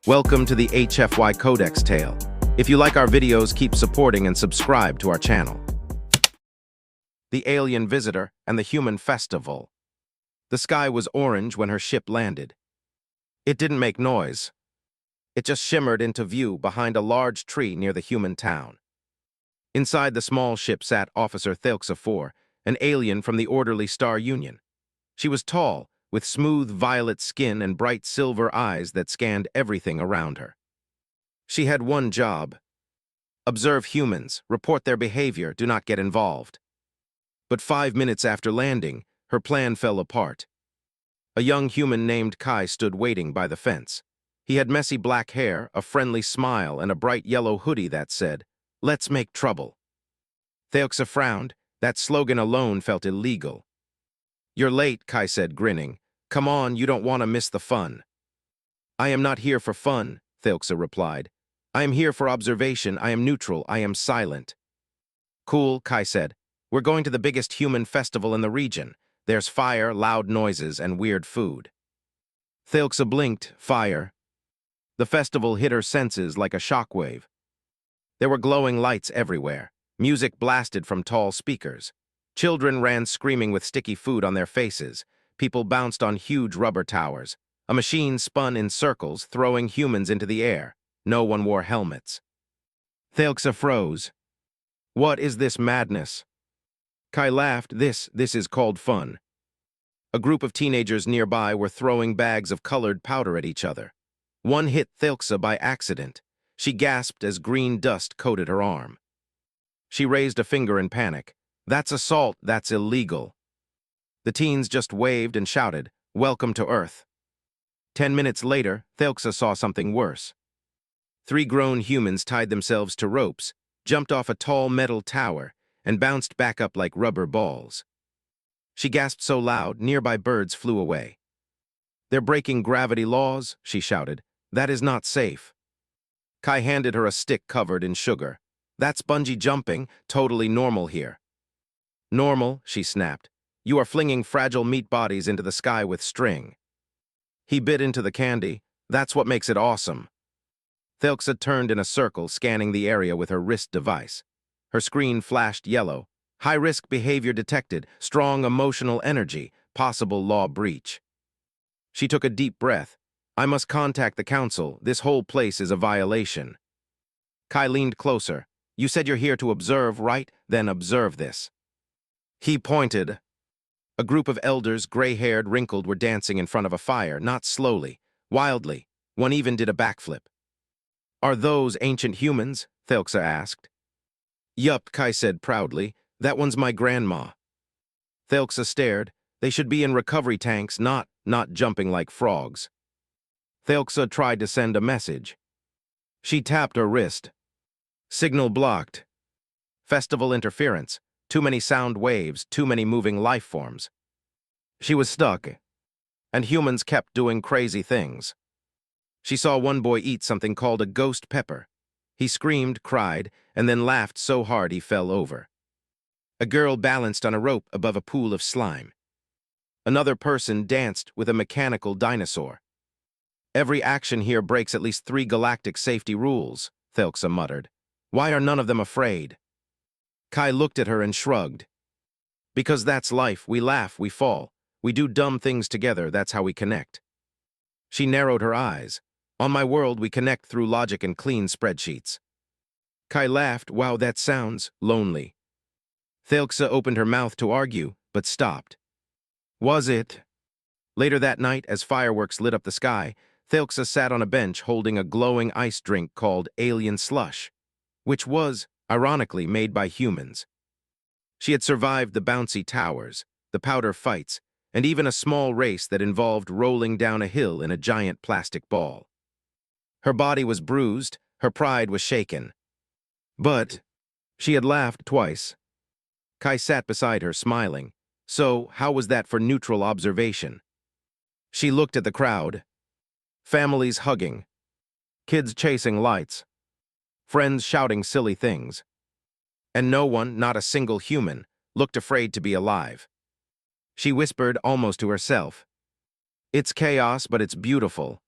Welcome to the HFY Codex Tale. If you like our videos, keep supporting and subscribe to our channel. The Alien Visitor and the Human Festival. The sky was orange when her ship landed. It didn't make noise. It just shimmered into view behind a large tree near the human town. Inside the small ship sat Officer Thelxa 4, an alien from the Orderly Star Union. She was tall, with smooth violet skin and bright silver eyes that scanned everything around her. She had one job: observe humans, report their behavior, do not get involved. But 5 minutes after landing, her plan fell apart. A young human named Kai stood waiting by the fence. He had messy black hair, a friendly smile, and a bright yellow hoodie that said, "Let's make trouble." Thelxa frowned. That slogan alone felt illegal. "You're late," Kai said, grinning. "Come on, you don't want to miss the fun." "I am not here for fun," Thelxa replied. "I am here for observation. I am neutral. I am silent." "Cool," Kai said. "We're going to the biggest human festival in the region. There's fire, loud noises, and weird food." Thelxa blinked. Fire. The festival hit her senses like a shockwave. There were glowing lights everywhere. Music blasted from tall speakers. Children ran screaming with sticky food on their faces. People bounced on huge rubber towers. A machine spun in circles, throwing humans into the air. No one wore helmets. Thelxa froze. "What is this madness?" Kai laughed. This is called fun." A group of teenagers nearby were throwing bags of colored powder at each other. One hit Thelxa by accident. She gasped as green dust coated her arm. She raised a finger in panic. "That's assault. That's illegal." The teens just waved and shouted, "Welcome to Earth." 10 minutes later, Thelxa saw something worse. 3 grown humans tied themselves to ropes, jumped off a tall metal tower, and bounced back up like rubber balls. She gasped so loud, nearby birds flew away. "They're breaking gravity laws," she shouted. "That is not safe." Kai handed her a stick covered in sugar. "That's bungee jumping, totally normal here." "Normal," she snapped. "You are flinging fragile meat bodies into the sky with string." He bit into the candy. "That's what makes it awesome." Thelxa turned in a circle, scanning the area with her wrist device. Her screen flashed yellow. High-risk behavior detected, strong emotional energy, possible law breach. She took a deep breath. "I must contact the council. This whole place is a violation." Kai leaned closer. "You said you're here to observe, right? Then observe this." He pointed. A group of elders, gray-haired, wrinkled, were dancing in front of a fire, not slowly, wildly. One even did a backflip. "Are those ancient humans?" Thelxa asked. "Yup," Kai said proudly. "That one's my grandma." Thelxa stared. "They should be in recovery tanks, not jumping like frogs." Thelxa tried to send a message. She tapped her wrist. Signal blocked. Festival interference. Too many sound waves, too many moving life forms. She was stuck, and humans kept doing crazy things. She saw one boy eat something called a ghost pepper. He screamed, cried, and then laughed so hard he fell over. A girl balanced on a rope above a pool of slime. Another person danced with a mechanical dinosaur. "Every action here breaks at least 3 galactic safety rules," Thelxa muttered. "Why are none of them afraid?" Kai looked at her and shrugged. "Because that's life. We laugh, we fall. We do dumb things together, that's how we connect." She narrowed her eyes. "On my world, we connect through logic and clean spreadsheets." Kai laughed. "Wow, that sounds lonely." Thelxa opened her mouth to argue, but stopped. Was it? Later that night, as fireworks lit up the sky, Thelxa sat on a bench holding a glowing ice drink called Alien Slush, which was, ironically, made by humans. She had survived the bouncy towers, the powder fights, and even a small race that involved rolling down a hill in a giant plastic ball. Her body was bruised, her pride was shaken. But she had laughed twice. Kai sat beside her, smiling. So, how was that for neutral observation? She looked at the crowd. Families hugging. Kids chasing lights. Friends shouting silly things. And no one, not a single human, looked afraid to be alive. She whispered almost to herself, "It's chaos, but it's beautiful."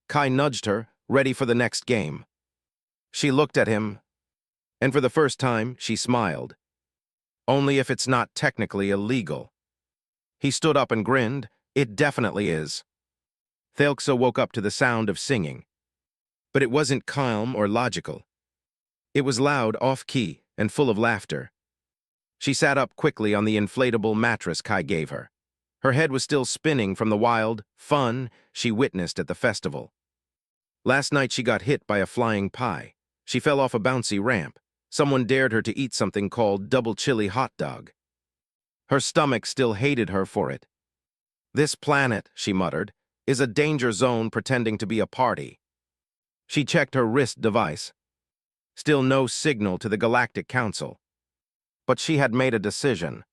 Kai nudged her. ready for the next game. She looked at him, and for the first time, she smiled. Only if it's not technically illegal. He stood up and grinned. It definitely is. Thelxa woke up to the sound of singing. But it wasn't calm or logical. It was loud, off-key, and full of laughter. She sat up quickly on the inflatable mattress Kai gave her. Her head was still spinning from the wild fun she witnessed at the festival. Last night she got hit by a flying pie. She fell off a bouncy ramp. Someone dared her to eat something called double chili hot dog. Her stomach still hated her for it. This planet, she muttered, is a danger zone pretending to be a party. She checked her wrist device. Still no signal to the Galactic Council. But she had made a decision.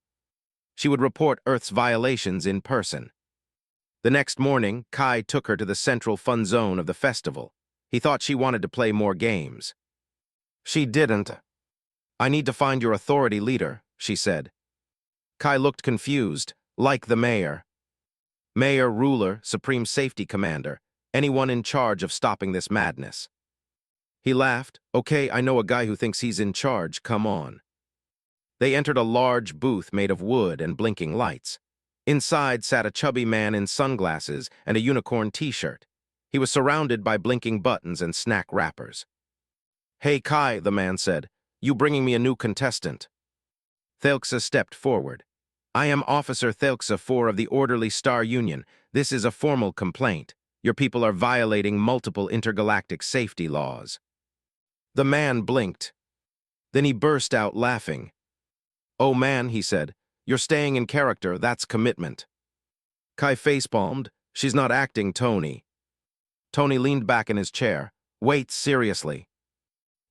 She would report Earth's violations in person. The next morning, Kai took her to the central fun zone of the festival. He thought she wanted to play more games. She didn't. I need to find your authority leader, she said. Kai looked confused, like the mayor. Mayor, ruler, supreme safety commander, anyone in charge of stopping this madness. He laughed. Okay, I know a guy who thinks he's in charge, come on. They entered a large booth made of wood and blinking lights. Inside sat a chubby man in sunglasses and a unicorn t-shirt. He was surrounded by blinking buttons and snack wrappers. Hey Kai, the man said, you bringing me a new contestant? Thelxa stepped forward. I am Officer Thelxa 4 of the Orderly Star Union. This is a formal complaint. Your people are violating multiple intergalactic safety laws. The man blinked. Then he burst out laughing. Oh man, he said, you're staying in character, that's commitment. Kai facepalmed. She's not acting, Tony. Tony leaned back in his chair. Wait, seriously.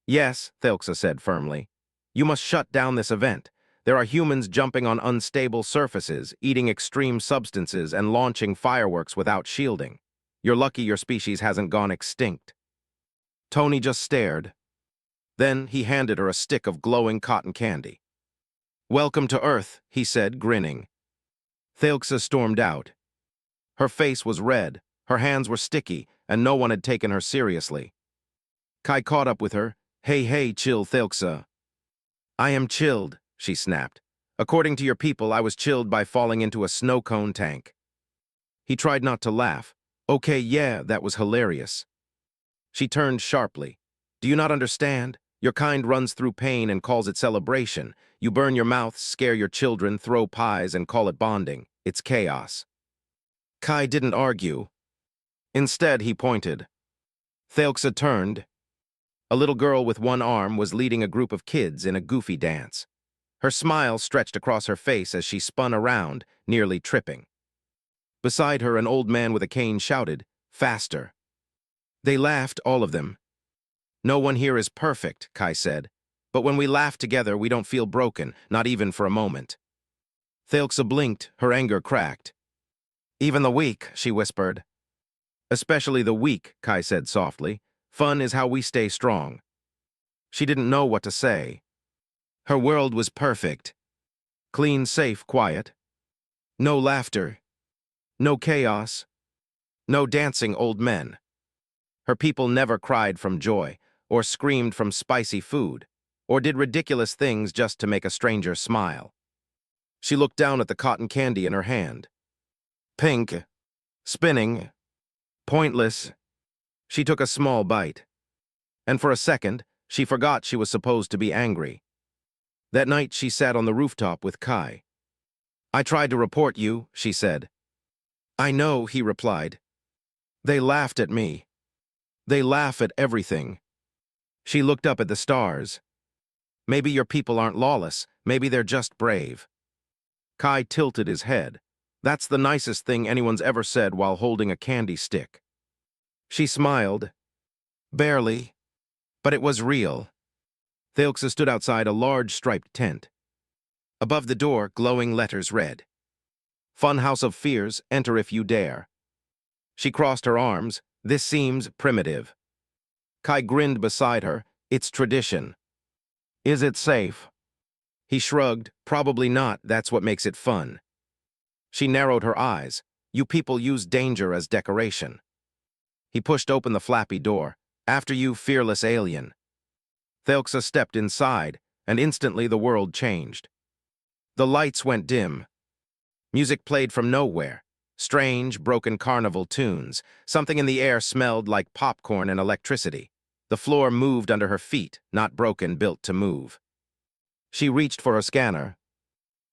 Yes, Thelxa said firmly. You must shut down this event. There are humans jumping on unstable surfaces, eating extreme substances, and launching fireworks without shielding. You're lucky your species hasn't gone extinct. Tony just stared. Then he handed her a stick of glowing cotton candy. Welcome to Earth, he said, grinning. Thelxa stormed out. Her face was red, her hands were sticky, and no one had taken her seriously. Kai caught up with her. Hey, chill, Thelxa. I am chilled, she snapped. According to your people, I was chilled by falling into a snow cone tank. He tried not to laugh. Okay, yeah, that was hilarious. She turned sharply. Do you not understand? Your kind runs through pain and calls it celebration. You burn your mouths, scare your children, throw pies, and call it bonding. It's chaos. Kai didn't argue. Instead, he pointed. Thelxa turned. A little girl with one arm was leading a group of kids in a goofy dance. Her smile stretched across her face as she spun around, nearly tripping. Beside her, an old man with a cane shouted, faster. They laughed, all of them. No one here is perfect, Kai said. But when we laugh together, we don't feel broken, not even for a moment. Thelxa blinked, her anger cracked. Even the weak, she whispered. Especially the weak, Kai said softly. Fun is how we stay strong. She didn't know what to say. Her world was perfect. Clean, safe, quiet. No laughter. No chaos. No dancing old men. Her people never cried from joy, or screamed from spicy food, or did ridiculous things just to make a stranger smile. She looked down at the cotton candy in her hand. Pink. Spinning. Pointless. She took a small bite. And for a second, she forgot she was supposed to be angry. That night, she sat on the rooftop with Kai. I tried to report you, she said. I know, he replied. They laughed at me. They laugh at everything. She looked up at the stars. Maybe your people aren't lawless. Maybe they're just brave. Kai tilted his head. That's the nicest thing anyone's ever said while holding a candy stick. She smiled. Barely. But it was real. Thelxa stood outside a large striped tent. Above the door, glowing letters read, Fun House of Fears, enter if you dare. She crossed her arms. This seems primitive. Kai grinned beside her. It's tradition. Is it safe? He shrugged. Probably not. That's what makes it fun. She narrowed her eyes. You people use danger as decoration. He pushed open the flappy door. After you, fearless alien. Thelxa stepped inside, and instantly the world changed. The lights went dim. Music played from nowhere. Strange, broken carnival tunes. Something in the air smelled like popcorn and electricity. The floor moved under her feet, not broken, built to move. She reached for a scanner.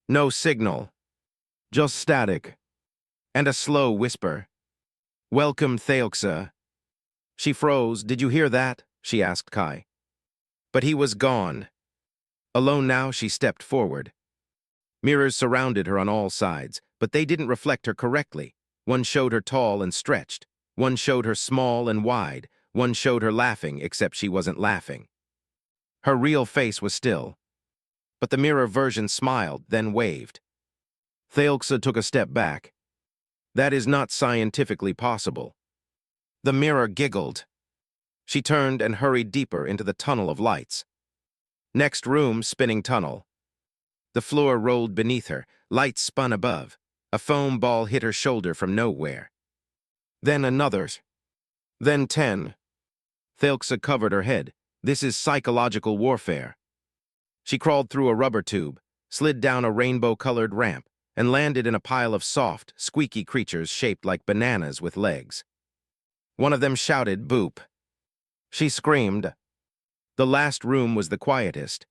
No signal. Just static. And a slow whisper. Welcome, Thelxa. She froze. Did you hear that? She asked Kai. But he was gone. Alone now, she stepped forward. Mirrors surrounded her on all sides, but they didn't reflect her correctly. One showed her tall and stretched. One showed her small and wide. One showed her laughing, except she wasn't laughing. Her real face was still. But the mirror version smiled, then waved. Thelxa took a step back. That is not scientifically possible. The mirror giggled. She turned and hurried deeper into the tunnel of lights. Next room, spinning tunnel. The floor rolled beneath her, lights spun above. A foam ball hit her shoulder from nowhere. Then another. Then 10. Thelxa covered her head. This is psychological warfare. She crawled through a rubber tube, slid down a rainbow-colored ramp, and landed in a pile of soft, squeaky creatures shaped like bananas with legs. One of them shouted, "Boop." She screamed. The last room was the quietest.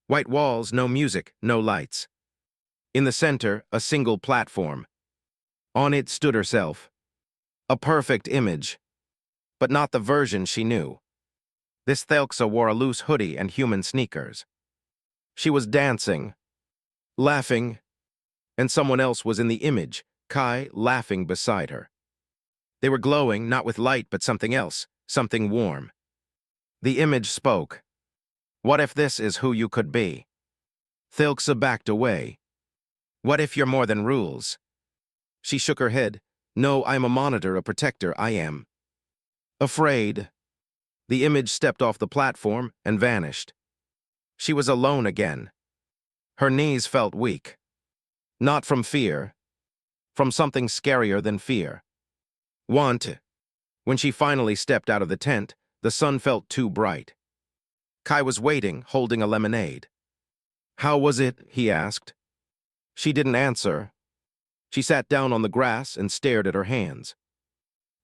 White walls, no music, no lights. In the center, a single platform. On it stood herself. A perfect image. But not the version she knew. This Thelxa wore a loose hoodie and human sneakers. She was dancing, laughing, and someone else was in the image, Kai, laughing beside her. They were glowing, not with light, but something else, something warm. The image spoke. What if this is who you could be? Thelxa backed away. What if you're more than rules? She shook her head. No, I'm a monitor, a protector, I am. Afraid. The image stepped off the platform and vanished. She was alone again. Her knees felt weak. Not from fear. From something scarier than fear. Want. When she finally stepped out of the tent, the sun felt too bright. Kai was waiting, holding a lemonade. How was it? He asked. She didn't answer. She sat down on the grass and stared at her hands.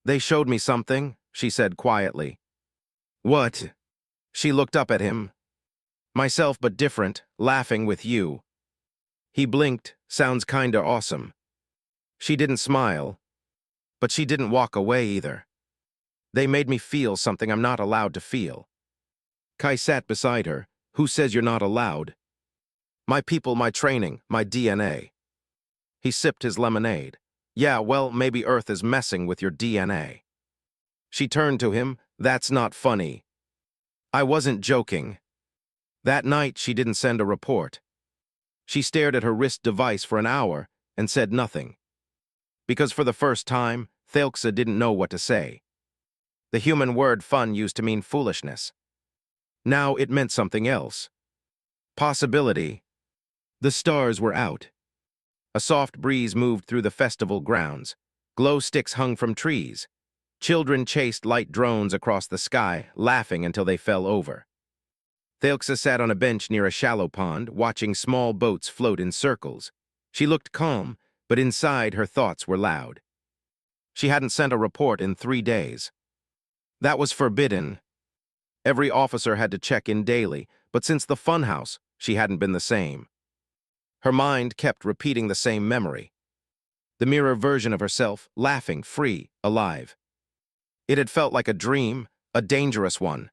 They showed me something, she said quietly. What? She looked up at him. Myself but different, laughing with you. He blinked, sounds kinda awesome. She didn't smile. But she didn't walk away either. They made me feel something I'm not allowed to feel. Kai sat beside her. Who says you're not allowed? My people, my training, my DNA. He sipped his lemonade. Yeah, well, maybe Earth is messing with your DNA. She turned to him. That's not funny. I wasn't joking. That night, she didn't send a report. She stared at her wrist device for an hour and said nothing. Because for the first time, Thelxa didn't know what to say. The human word fun used to mean foolishness. Now it meant something else. Possibility. The stars were out. A soft breeze moved through the festival grounds. Glow sticks hung from trees. Children chased light drones across the sky, laughing until they fell over. Thelxa sat on a bench near a shallow pond, watching small boats float in circles. She looked calm, but inside her thoughts were loud. She hadn't sent a report in 3 days. That was forbidden. Every officer had to check in daily, but since the funhouse, she hadn't been the same. Her mind kept repeating the same memory. The mirror version of herself, laughing, free, alive. It had felt like a dream, a dangerous one.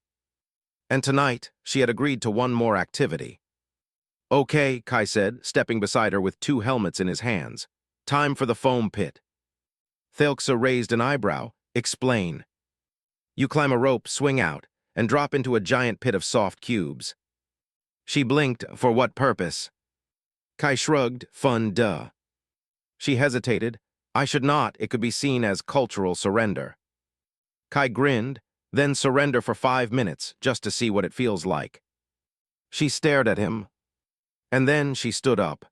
And tonight, she had agreed to one more activity. Okay, Kai said, stepping beside her with 2 helmets in his hands. Time for the foam pit. Thelxa raised an eyebrow. Explain. You climb a rope, swing out, and drop into a giant pit of soft cubes. She blinked. For what purpose? Kai shrugged. Fun, duh. She hesitated. I should not. It could be seen as cultural surrender. Kai grinned, then surrender for 5 minutes, just to see what it feels like. She stared at him. And then she stood up.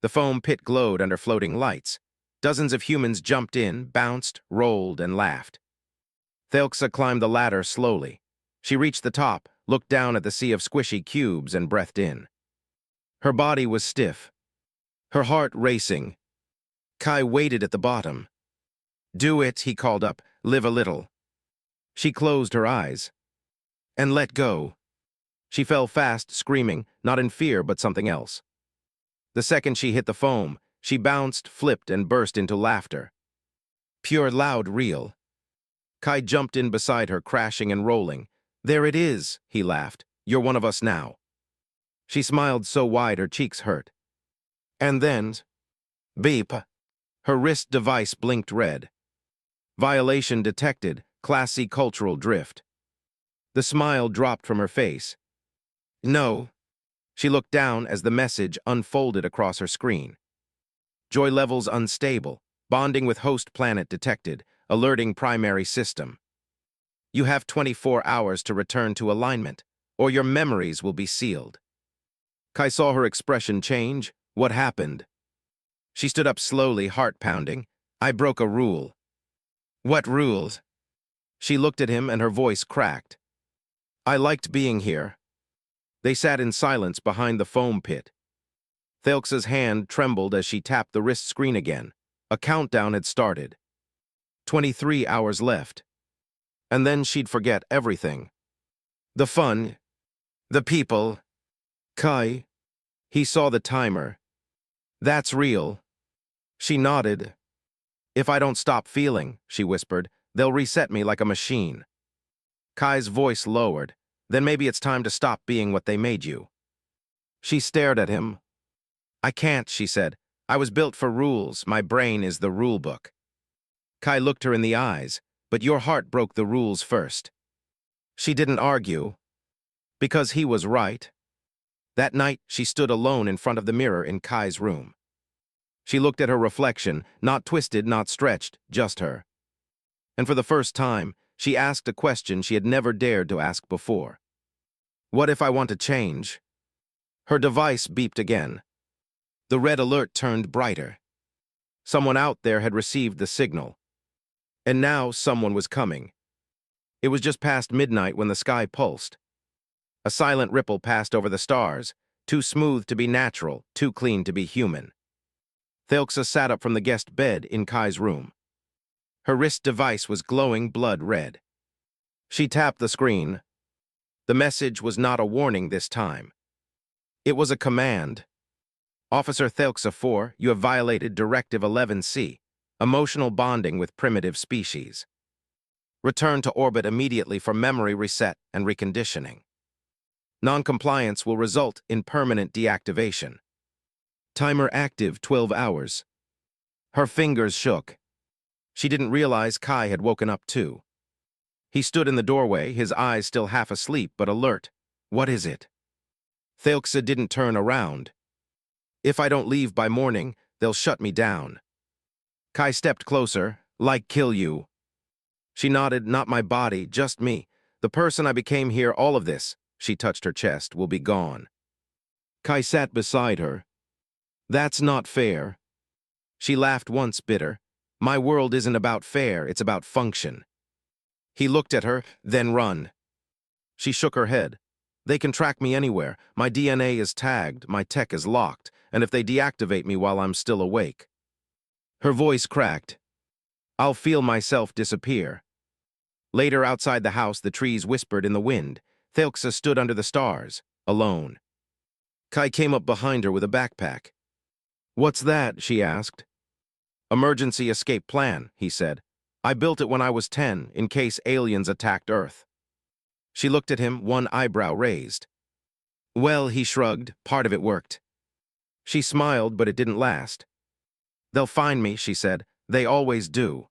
The foam pit glowed under floating lights. Dozens of humans jumped in, bounced, rolled, and laughed. Thelxa climbed the ladder slowly. She reached the top, looked down at the sea of squishy cubes, and breathed in. Her body was stiff, her heart racing. Kai waited at the bottom. "Do it," he called up. "Live a little." She closed her eyes. "And let go." She fell fast, screaming, not in fear but something else. The second she hit the foam, she bounced, flipped, and burst into laughter. Pure, loud, real. Kai jumped in beside her, crashing and rolling. "There it is," he laughed. "You're one of us now." She smiled so wide her cheeks hurt. And then, beep. Her wrist device blinked red. Violation detected, classy cultural drift. The smile dropped from her face. "No." She looked down as the message unfolded across her screen. Joy levels unstable, bonding with host planet detected, alerting primary system. You have 24 hours to return to alignment, or your memories will be sealed. Kai saw her expression change. What happened? She stood up slowly, heart pounding. "I broke a rule." "What rules?" She looked at him and her voice cracked. "I liked being here." They sat in silence behind the foam pit. Thelxa's hand trembled as she tapped the wrist screen again. A countdown had started. 23 hours left. And then she'd forget everything. The fun. The people. Kai. He saw the timer. "That's real." She nodded. "If I don't stop feeling," she whispered, "they'll reset me like a machine." Kai's voice lowered. "Then maybe it's time to stop being what they made you." She stared at him. "I can't," she said. "I was built for rules. My brain is the rule book." Kai looked her in the eyes. "But your heart broke the rules first." She didn't argue. Because he was right. That night, she stood alone in front of the mirror in Kai's room. She looked at her reflection, not twisted, not stretched, just her. And for the first time, she asked a question she had never dared to ask before. "What if I want to change?" Her device beeped again. The red alert turned brighter. Someone out there had received the signal. And now someone was coming. It was just past midnight when the sky pulsed. A silent ripple passed over the stars, too smooth to be natural, too clean to be human. Thelxa sat up from the guest bed in Kai's room. Her wrist device was glowing blood red. She tapped the screen. The message was not a warning this time. It was a command. "Officer Thelxa 4, you have violated Directive 11C, emotional bonding with primitive species. Return to orbit immediately for memory reset and reconditioning. Non-compliance will result in permanent deactivation. Timer active 12 hours. Her fingers shook. She didn't realize Kai had woken up too. He stood in the doorway, his eyes still half asleep but alert. "What is it?" Thelxa didn't turn around. "If I don't leave by morning, they'll shut me down." Kai stepped closer. "Like kill you." She nodded. "Not my body, just me. The person I became here, all of this," she touched her chest, "will be gone." Kai sat beside her. "That's not fair." She laughed once, bitter. "My world isn't about fair, it's about function." He looked at her, "Then run." She shook her head. "They can track me anywhere. My DNA is tagged, my tech is locked, and if they deactivate me while I'm still awake." Her voice cracked. "I'll feel myself disappear." Later, outside the house, the trees whispered in the wind. Thelxa stood under the stars, alone. Kai came up behind her with a backpack. "What's that?" she asked. "Emergency escape plan," he said. "I built it when I was 10, in case aliens attacked Earth." She looked at him, one eyebrow raised. "Well," he shrugged, "part of it worked." She smiled, but it didn't last. "They'll find me," she said. "They always do."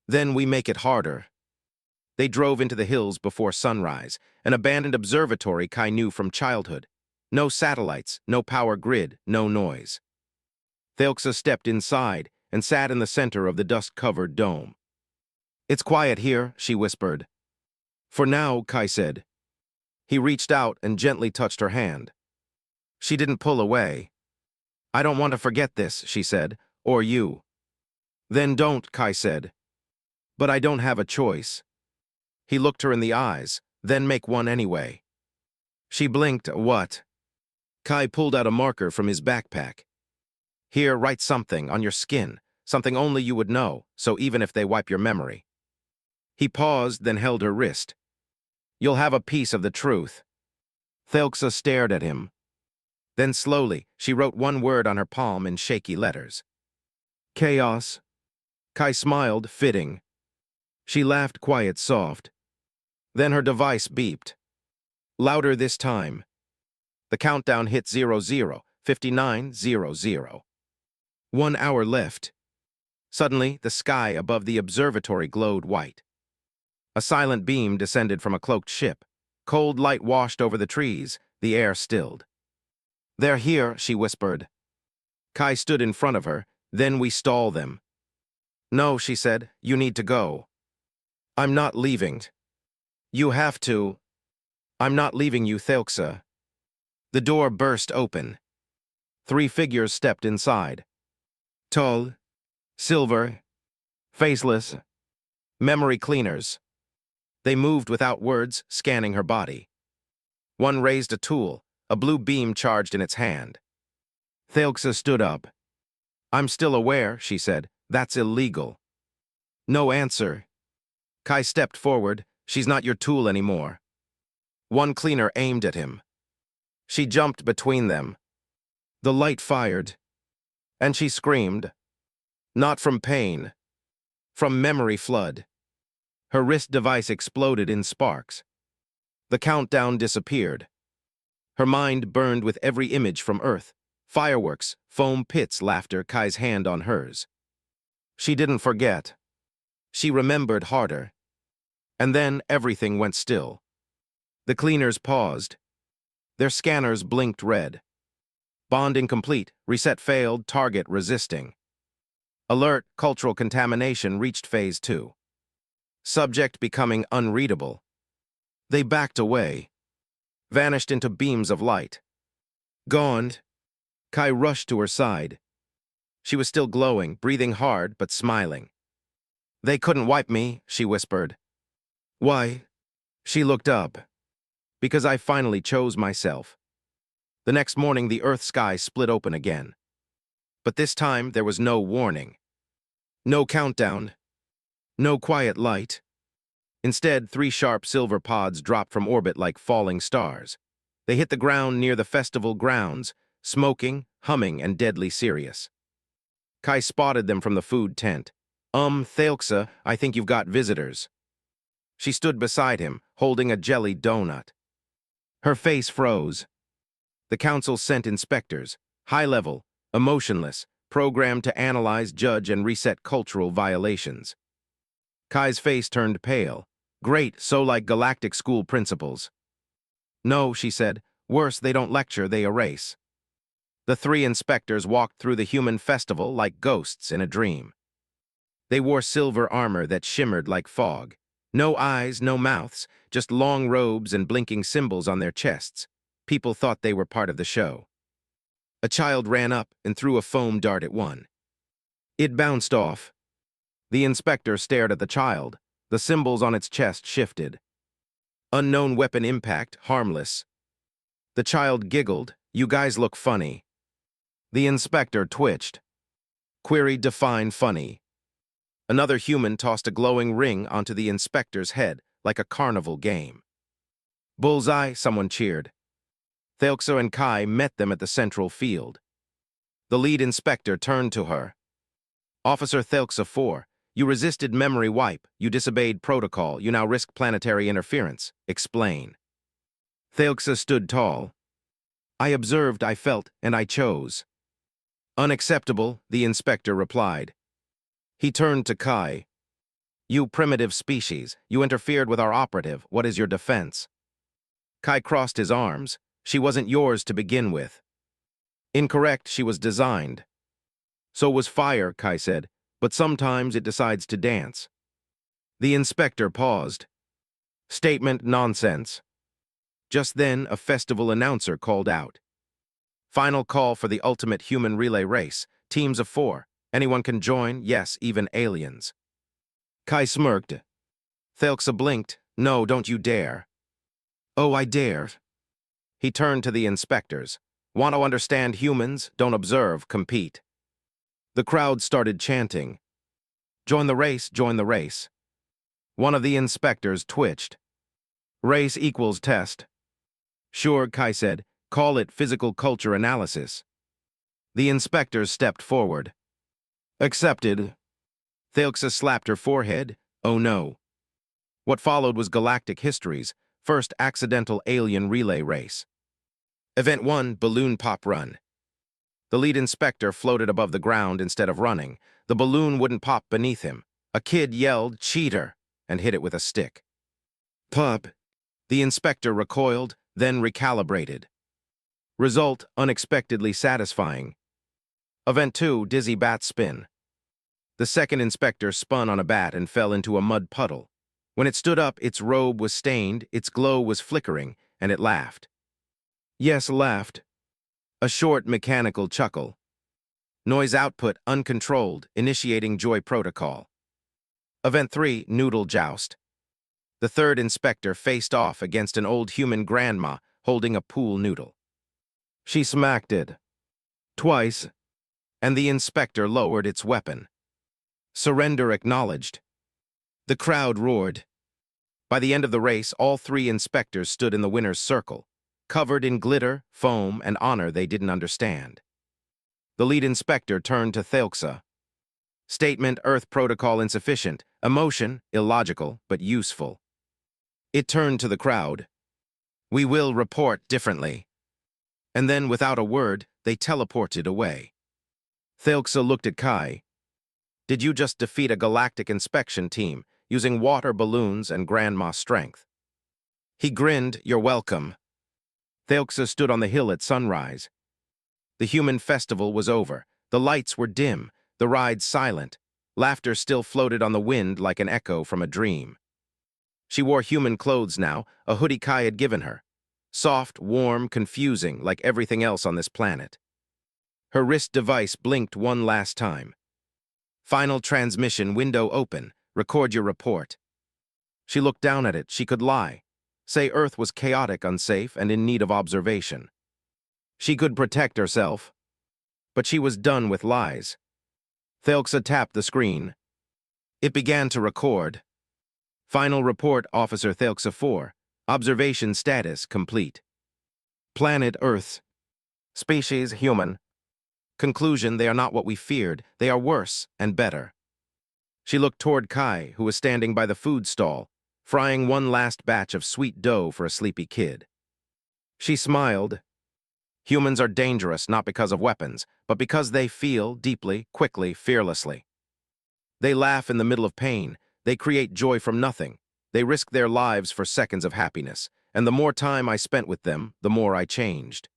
"Then we make it harder." They drove into the hills before sunrise, an abandoned observatory Kai knew from childhood. No satellites, no power grid, no noise. Thelxa stepped inside and sat in the center of the dust-covered dome. "It's quiet here," she whispered. "For now," Kai said. He reached out and gently touched her hand. She didn't pull away. "I don't want to forget this," she said, "or you." "Then don't," Kai said. "But I don't have a choice." He looked her in the eyes, then make one anyway. She blinked. What? Kai pulled out a marker from his backpack. Here, write something on your skin, something only you would know, so even if they wipe your memory. He paused, then held her wrist. You'll have a piece of the truth. Thelxa stared at him. Then slowly, she wrote one word on her palm in shaky letters. Chaos. Kai smiled, fitting. She laughed quiet, soft. Then her device beeped. Louder this time. The countdown hit 00, 5900. 1 hour left. Suddenly, the sky above the observatory glowed white. A silent beam descended from a cloaked ship. Cold light washed over the trees, the air stilled. They're here, she whispered. Kai stood in front of her, then we stall them. No, she said, you need to go. I'm not leaving. You have to. I'm not leaving you, Thelxa. The door burst open. 3 figures stepped inside. Tall, silver, faceless, memory cleaners. They moved without words, scanning her body. One raised a tool, a blue beam charged in its hand. Thelxa stood up. I'm still aware, she said. That's illegal. No answer. Kai stepped forward. She's not your tool anymore. One cleaner aimed at him. She jumped between them. The light fired. And she screamed. Not from pain. From memory flood. Her wrist device exploded in sparks. The countdown disappeared. Her mind burned with every image from Earth. Fireworks, foam pits, laughter, Kai's hand on hers. She didn't forget. She remembered harder. And then everything went still. The cleaners paused. Their scanners blinked red. Bond incomplete, reset failed, target resisting. Alert, cultural contamination reached phase 2. Subject becoming unreadable. They backed away. Vanished into beams of light. Gone. Kai rushed to her side. She was still glowing, breathing hard but smiling. They couldn't wipe me, she whispered. Why? She looked up. Because I finally chose myself. The next morning, the Earth sky split open again. But this time, there was no warning. No countdown. No quiet light. Instead, 3 sharp silver pods dropped from orbit like falling stars. They hit the ground near the festival grounds, smoking, humming, and deadly serious. Kai spotted them from the food tent. Thelxa, I think you've got visitors. She stood beside him, holding a jelly donut. Her face froze. The council sent inspectors, high-level, emotionless, programmed to analyze, judge, and reset cultural violations. Kai's face turned pale. Great, so like galactic school principals. No, she said. Worse, they don't lecture, they erase. The 3 inspectors walked through the human festival like ghosts in a dream. They wore silver armor that shimmered like fog. No eyes, no mouths, just long robes and blinking symbols on their chests. People thought they were part of the show. A child ran up and threw a foam dart at one. It bounced off. The inspector stared at the child. The symbols on its chest shifted. Unknown weapon impact, harmless. The child giggled. You guys look funny. The inspector twitched. Query, define funny. Another human tossed a glowing ring onto the inspector's head, like a carnival game. Bullseye, someone cheered. Thelxa and Kai met them at the central field. The lead inspector turned to her. Officer Thelxa 4, you resisted memory wipe, you disobeyed protocol, you now risk planetary interference. Explain. Thelxa stood tall. I observed, I felt, and I chose. Unacceptable, the inspector replied. He turned to Kai. You primitive species, you interfered with our operative, what is your defense? Kai crossed his arms. She wasn't yours to begin with. Incorrect, she was designed. So was fire, Kai said, but sometimes it decides to dance. The inspector paused. Statement nonsense. Just then, a festival announcer called out. Final call for the ultimate human relay race, teams of 4. Anyone can join, yes, even aliens. Kai smirked. Thelxa blinked. No, don't you dare. Oh, I dare. He turned to the inspectors. Want to understand humans, don't observe, compete. The crowd started chanting. Join the race, join the race. One of the inspectors twitched. Race equals test. Sure, Kai said. Call it physical culture analysis. The inspectors stepped forward. Accepted. Thelxa slapped her forehead. Oh no. What followed was galactic histories, first accidental alien relay race. Event 1, balloon pop run. The lead inspector floated above the ground instead of running. The balloon wouldn't pop beneath him. A kid yelled, "Cheater!" and hit it with a stick. Pop. The inspector recoiled, then recalibrated. Result, unexpectedly satisfying. Event 2, dizzy bat spin. The second inspector spun on a bat and fell into a mud puddle. When it stood up, its robe was stained, its glow was flickering, and it laughed. Yes, laughed. A short, mechanical chuckle. Noise output uncontrolled, initiating joy protocol. Event 3, noodle joust. The third inspector faced off against an old human grandma holding a pool noodle. She smacked it. Twice, and the inspector lowered its weapon. Surrender acknowledged. The crowd roared. By the end of the race, all three inspectors stood in the winner's circle, covered in glitter, foam, and honor they didn't understand. The lead inspector turned to Thelxa. Statement: Earth protocol insufficient. Emotion: illogical, but useful. It turned to the crowd. We will report differently. And then, without a word, they teleported away. Thelxa looked at Kai. Did you just defeat a galactic inspection team using water balloons and grandma strength? He grinned. You're welcome. Thelxa stood on the hill at sunrise. The human festival was over. The lights were dim, the ride silent. Laughter still floated on the wind like an echo from a dream. She wore human clothes now, a hoodie Kai had given her. Soft, warm, confusing, like everything else on this planet. Her wrist device blinked one last time. Final transmission window open. Record your report. She looked down at it. She could lie. Say Earth was chaotic, unsafe, and in need of observation. She could protect herself. But she was done with lies. Thelxa tapped the screen. It began to record. Final report, Officer Thelxa 4. Observation status complete. Planet Earth. Species human. Conclusion: they are not what we feared. They are worse and better. She looked toward Kai, who was standing by the food stall, frying one last batch of sweet dough for a sleepy kid. She smiled. Humans are dangerous not because of weapons, but because they feel deeply, quickly, fearlessly. They laugh in the middle of pain. They create joy from nothing. They risk their lives for seconds of happiness, and the more time I spent with them, the more I changed.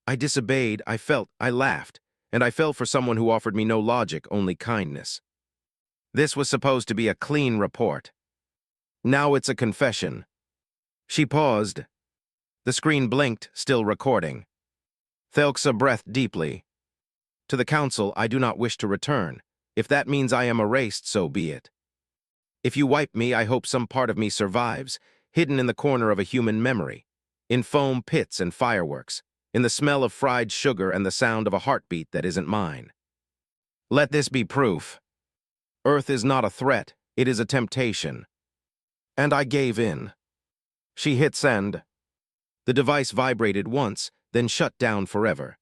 I disobeyed, I felt, I laughed, and I fell for someone who offered me no logic, only kindness. This was supposed to be a clean report. Now it's a confession. She paused. The screen blinked, still recording. Thelxa breathed deeply. To the council, I do not wish to return. If that means I am erased, so be it. If you wipe me, I hope some part of me survives, hidden in the corner of a human memory, in foam pits and fireworks, in the smell of fried sugar and the sound of a heartbeat that isn't mine. Let this be proof. Earth is not a threat, it is a temptation. And I gave in. She hit send. The device vibrated once, then shut down forever.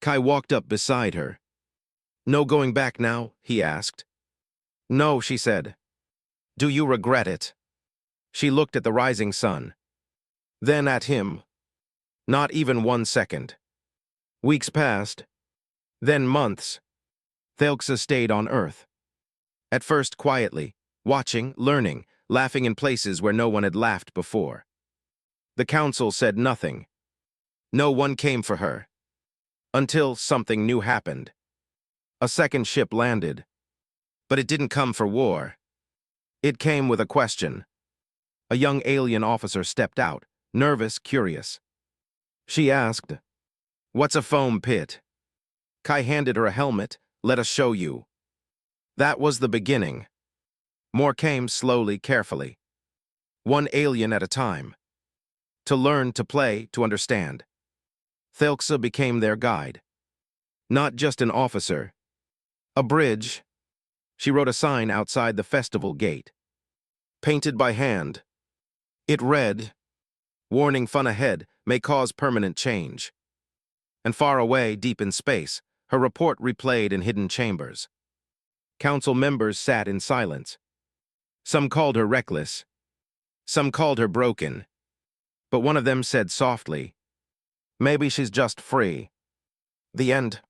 Kai walked up beside her. No going back now? He asked. No, she said. Do you regret it? She looked at the rising sun. Then at him. Not even 1 second. Weeks passed. Then months. Thelxa stayed on Earth. At first quietly, watching, learning, laughing in places where no one had laughed before. The council said nothing. No one came for her. Until something new happened. A second ship landed. But it didn't come for war. It came with a question. A young alien officer stepped out, nervous, curious. She asked, "What's a foam pit?" Kai handed her a helmet. Let us show you. That was the beginning. More came slowly, carefully. one alien at a time. To learn, to play, to understand. Thelxa became their guide. Not just an officer. A bridge. She wrote a sign outside the festival gate. Painted by hand. It read, "Warning, fun ahead may cause permanent change." And far away, deep in space, her report replayed in hidden chambers. Council members sat in silence. Some called her reckless. Some called her broken. But one of them said softly, "Maybe she's just free." The end.